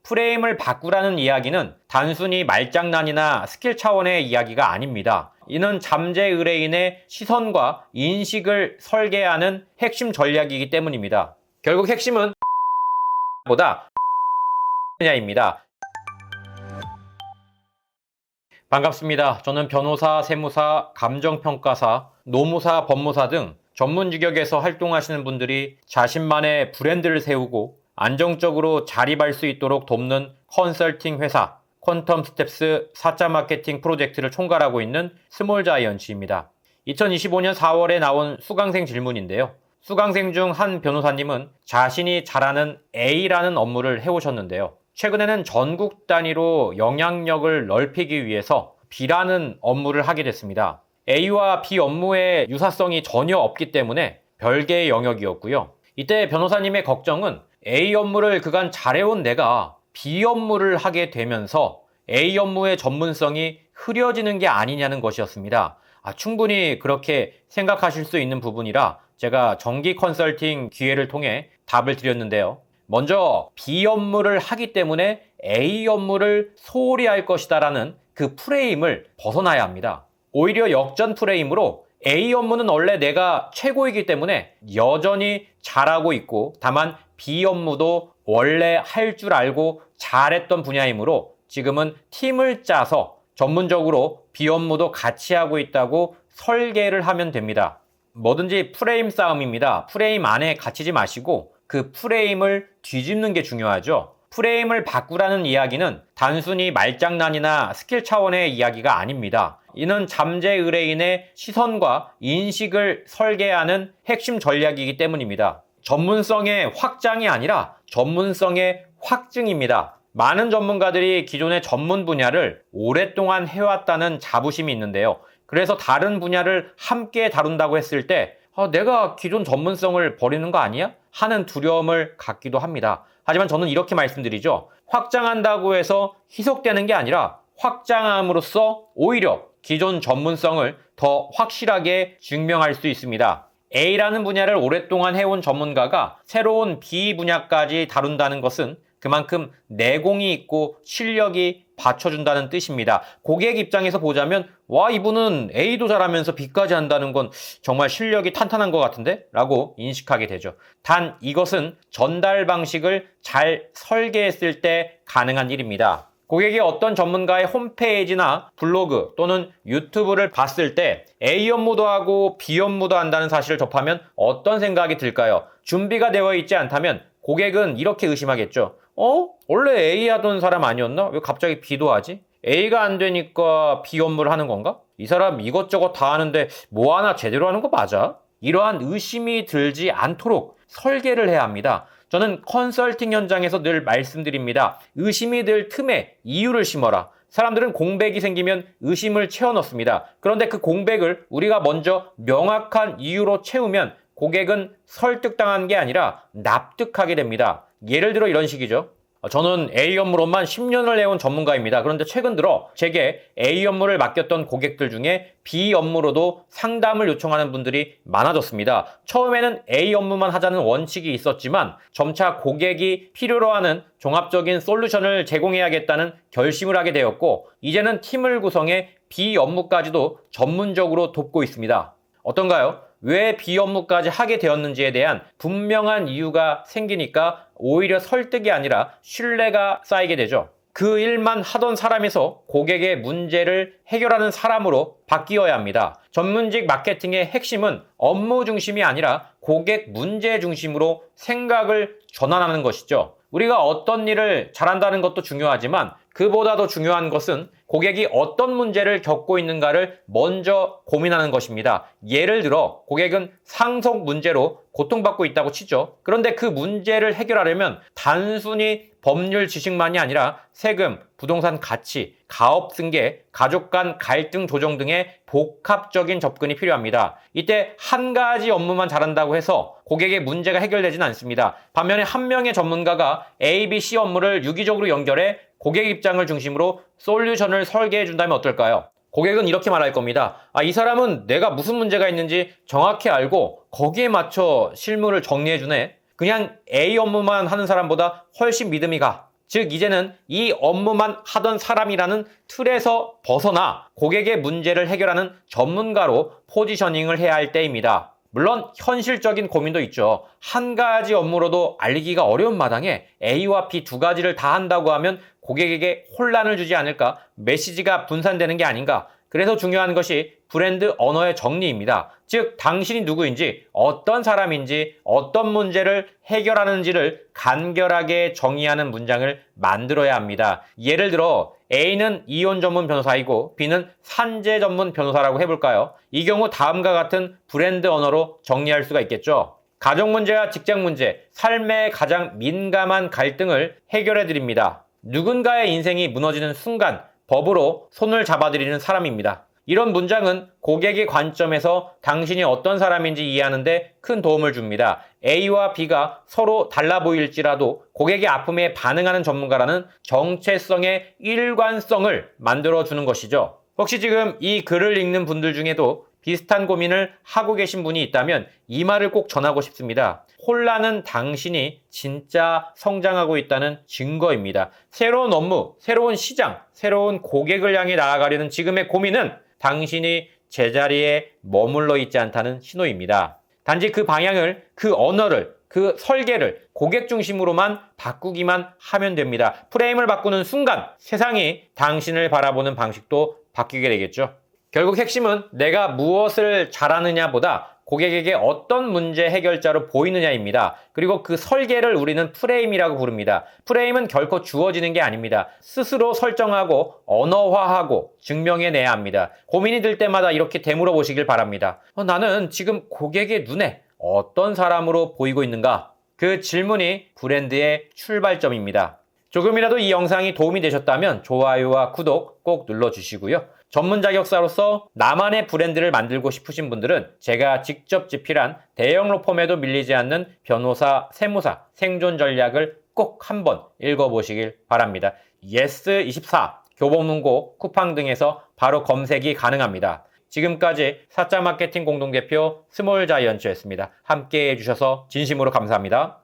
프레임을 바꾸라는 이야기는 단순히 말장난이나 스킬 차원의 이야기가 아닙니다. 이는 잠재 의뢰인의 시선과 인식을 설계하는 핵심 전략이기 때문입니다. 결국 핵심은 보다 냐입니다. 반갑습니다. 저는 변호사, 세무사, 감정평가사, 노무사, 법무사 등 전문 직역에서 활동하시는 분들이 자신만의 브랜드를 세우고 안정적으로 자립할 수 있도록 돕는 컨설팅 회사 퀀텀 스텝스 4자 마케팅 프로젝트를 총괄하고 있는 스몰자이언츠입니다. 2025년 4월에 나온 수강생 질문인데요. 수강생 중 한 변호사님은 자신이 잘하는 A라는 업무를 해오셨는데요. 최근에는 전국 단위로 영향력을 넓히기 위해서 B라는 업무를 하게 됐습니다. A와 B 업무의 유사성이 전혀 없기 때문에 별개의 영역이었고요. 이때 변호사님의 걱정은 A 업무를 그간 잘해온 내가 B 업무를 하게 되면서 A 업무의 전문성이 흐려지는 게 아니냐는 것이었습니다. 충분히 그렇게 생각하실 수 있는 부분이라 제가 정기 컨설팅 기회를 통해 답을 드렸는데요. 먼저 B 업무를 하기 때문에 A 업무를 소홀히 할 것이다 라는 그 프레임을 벗어나야 합니다. 오히려 역전 프레임으로 A 업무는 원래 내가 최고이기 때문에 여전히 잘하고 있고 다만 B 업무도 원래 할 줄 알고 잘했던 분야이므로 지금은 팀을 짜서 전문적으로 B 업무도 같이 하고 있다고 설계를 하면 됩니다. 뭐든지 프레임 싸움입니다. 프레임 안에 갇히지 마시고 그 프레임을 뒤집는 게 중요하죠. 프레임을 바꾸라는 이야기는 단순히 말장난이나 스킬 차원의 이야기가 아닙니다. 이는 잠재 의뢰인의 시선과 인식을 설계하는 핵심 전략이기 때문입니다. 전문성의 확장이 아니라 전문성의 확증입니다. 많은 전문가들이 기존의 전문 분야를 오랫동안 해왔다는 자부심이 있는데요. 그래서 다른 분야를 함께 다룬다고 했을 때 내가 기존 전문성을 버리는 거 아니야? 하는 두려움을 갖기도 합니다. 하지만 저는 이렇게 말씀드리죠. 확장한다고 해서 희석되는 게 아니라 확장함으로써 오히려 기존 전문성을 더 확실하게 증명할 수 있습니다. A라는 분야를 오랫동안 해온 전문가가 새로운 B 분야까지 다룬다는 것은 그만큼 내공이 있고 실력이 받쳐준다는 뜻입니다. 고객 입장에서 보자면 이분은 A도 잘하면서 B까지 한다는 건 정말 실력이 탄탄한 것 같은데? 라고 인식하게 되죠. 단 이것은 전달 방식을 잘 설계했을 때 가능한 일입니다. 고객이 어떤 전문가의 홈페이지나 블로그 또는 유튜브를 봤을 때 A 업무도 하고 B 업무도 한다는 사실을 접하면 어떤 생각이 들까요? 준비가 되어 있지 않다면 고객은 이렇게 의심하겠죠. 원래 A 하던 사람 아니었나? 왜 갑자기 B도 하지? A가 안 되니까 B 업무를 하는 건가? 이 사람 이것저것 다 하는데 뭐 하나 제대로 하는 거 맞아? 이러한 의심이 들지 않도록 설계를 해야 합니다. 저는 컨설팅 현장에서 늘 말씀드립니다. 의심이 들 틈에 이유를 심어라. 사람들은 공백이 생기면 의심을 채워 넣습니다. 그런데 그 공백을 우리가 먼저 명확한 이유로 채우면 고객은 설득당한 게 아니라 납득하게 됩니다. 예를 들어 이런 식이죠. 저는 A 업무로만 10년을 해온 전문가입니다. 그런데 최근 들어 제게 A 업무를 맡겼던 고객들 중에 B 업무로도 상담을 요청하는 분들이 많아졌습니다. 처음에는 A 업무만 하자는 원칙이 있었지만 점차 고객이 필요로 하는 종합적인 솔루션을 제공해야겠다는 결심을 하게 되었고 이제는 팀을 구성해 B 업무까지도 전문적으로 돕고 있습니다. 어떤가요? 왜 B 업무까지 하게 되었는지에 대한 분명한 이유가 생기니까 오히려 설득이 아니라 신뢰가 쌓이게 되죠. 그 일만 하던 사람에서 고객의 문제를 해결하는 사람으로 바뀌어야 합니다. 전문직 마케팅의 핵심은 업무 중심이 아니라 고객 문제 중심으로 생각을 전환하는 것이죠. 우리가 어떤 일을 잘한다는 것도 중요하지만 그보다 더 중요한 것은 고객이 어떤 문제를 겪고 있는가를 먼저 고민하는 것입니다. 예를 들어 고객은 상속 문제로 고통받고 있다고 치죠. 그런데 그 문제를 해결하려면 단순히 법률 지식만이 아니라 세금, 부동산 가치, 가업 승계, 가족 간 갈등 조정 등의 복합적인 접근이 필요합니다. 이때 한 가지 업무만 잘한다고 해서 고객의 문제가 해결되지는 않습니다. 반면에 한 명의 전문가가 A, B, C 업무를 유기적으로 연결해 고객 입장을 중심으로 솔루션을 설계해 준다면 어떨까요? 고객은 이렇게 말할 겁니다. 이 사람은 내가 무슨 문제가 있는지 정확히 알고 거기에 맞춰 실무를 정리해 주네. 그냥 A 업무만 하는 사람보다 훨씬 믿음이 가. 즉 이제는 이 업무만 하던 사람이라는 틀에서 벗어나 고객의 문제를 해결하는 전문가로 포지셔닝을 해야 할 때입니다. 물론 현실적인 고민도 있죠. 한 가지 업무로도 알리기가 어려운 마당에 A와 B 두 가지를 다 한다고 하면 고객에게 혼란을 주지 않을까? 메시지가 분산되는 게 아닌가? 그래서 중요한 것이 브랜드 언어의 정리입니다. 즉 당신이 누구인지, 어떤 사람인지, 어떤 문제를 해결하는지를 간결하게 정의하는 문장을 만들어야 합니다. 예를 들어 A는 이혼 전문 변호사이고 B는 산재 전문 변호사라고 해볼까요? 이 경우 다음과 같은 브랜드 언어로 정리할 수가 있겠죠. 가정 문제와 직장 문제, 삶의 가장 민감한 갈등을 해결해 드립니다. 누군가의 인생이 무너지는 순간 법으로 손을 잡아드리는 사람입니다. 이런 문장은 고객의 관점에서 당신이 어떤 사람인지 이해하는데 큰 도움을 줍니다. A와 B가 서로 달라 보일지라도 고객의 아픔에 반응하는 전문가라는 정체성의 일관성을 만들어주는 것이죠. 혹시 지금 이 글을 읽는 분들 중에도 비슷한 고민을 하고 계신 분이 있다면 이 말을 꼭 전하고 싶습니다. 혼란은 당신이 진짜 성장하고 있다는 증거입니다. 새로운 업무, 새로운 시장, 새로운 고객을 향해 나아가려는 지금의 고민은 당신이 제자리에 머물러 있지 않다는 신호입니다. 단지 그 방향을, 그 언어를, 그 설계를 고객 중심으로만 바꾸기만 하면 됩니다. 프레임을 바꾸는 순간 세상이 당신을 바라보는 방식도 바뀌게 되겠죠. 결국 핵심은 내가 무엇을 잘하느냐보다 고객에게 어떤 문제 해결자로 보이느냐입니다. 그리고 그 설계를 우리는 프레임이라고 부릅니다. 프레임은 결코 주어지는 게 아닙니다. 스스로 설정하고 언어화하고 증명해내야 합니다. 고민이 들 때마다 이렇게 되물어 보시길 바랍니다. 나는 지금 고객의 눈에 어떤 사람으로 보이고 있는가? 그 질문이 브랜드의 출발점입니다. 조금이라도 이 영상이 도움이 되셨다면 좋아요와 구독 꼭 눌러주시고요. 전문 자격사로서 나만의 브랜드를 만들고 싶으신 분들은 제가 직접 집필한 대형 로펌에도 밀리지 않는 변호사, 세무사, 생존 전략을 꼭 한번 읽어보시길 바랍니다. yes24, 교보문고, 쿠팡 등에서 바로 검색이 가능합니다. 지금까지 사자 마케팅 공동대표 스몰자이언츠였습니다. 함께 해주셔서 진심으로 감사합니다.